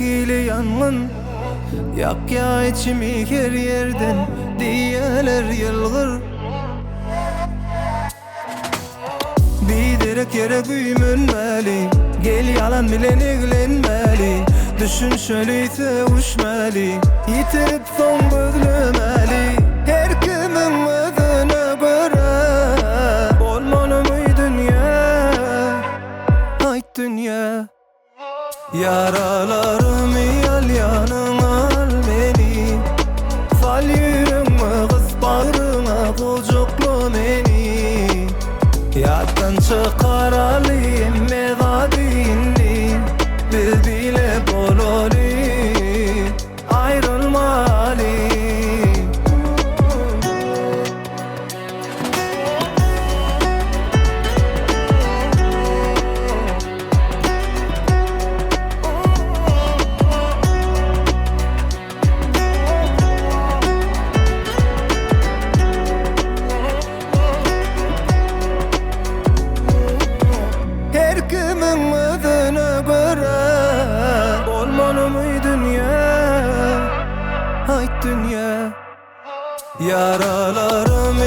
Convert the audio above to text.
ile yangın. Yak ya içimi her yerden, diyeler yılgır. Bir derek yere büyümünmeli, gel yalan bilen ilgilenmeli. Düşün şöyleyse uçmeli, yitirip son gözlemeli. Her kimin özüne göre olmalı mı dünya? Ay dünya. Yaralarımı al yanına, al beni. Sal yüreğime, kız bağrına, kucakla beni. Yattan çıkar alayım mezadini, biz bile bololi ayrılmalı. Her kimin özüne göre olmalı mı dünya? Ay dünya. Yaralarımı